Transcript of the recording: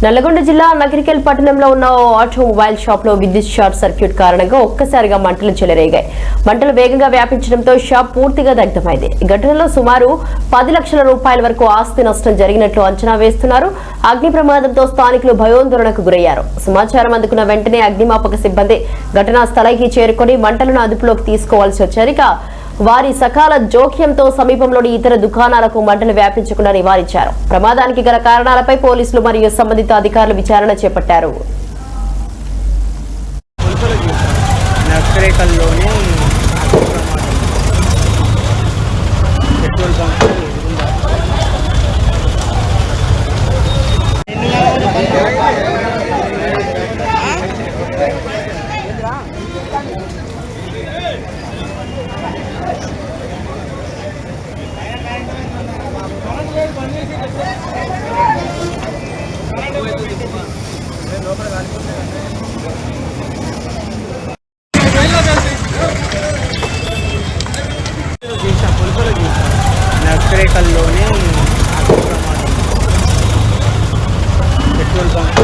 నల్లగొండ జిల్లా నగరికల్ పట్టణంలో ఉన్న ఆటోమొబైల్ షాప్ లో విద్యుత్ షార్ట్ సర్క్యూట్ కారణంగా ఒక్కసారిగా మంటలు చెలరేగాయి. మంటలు వేగంగా వ్యాపించడంతో షాప్ పూర్తిగా దగ్ధమైంది. ఈ ఘటనలో సుమారు 10 లక్షల రూపాయల వరకు ఆస్తి నష్టం జరిగినట్లు అంచనా వేస్తున్నారు. అగ్ని ప్రమాదంతో స్థానికులు భయోందోళనకు గురయ్యారు. సమాచారం అందుకున్న వెంటనే అగ్నిమాపక సిబ్బంది ఘటనా స్థలానికి చేరుకొని మంటలను అదుపులోకి తీసుకోవాల్సి వచ్చారు. వారి సకాల జోక్యంతో సమీపంలోని ఇతర దుకాణాలకు మంటలు వ్యాపించకుండా నివారించారు. ప్రమాదానికి గల కారణాలపై పోలీసులు మరియు సంబంధిత అధికారులు విచారణ చేపట్టారు. నగరికల్లోని పెట్రోల్ బంక్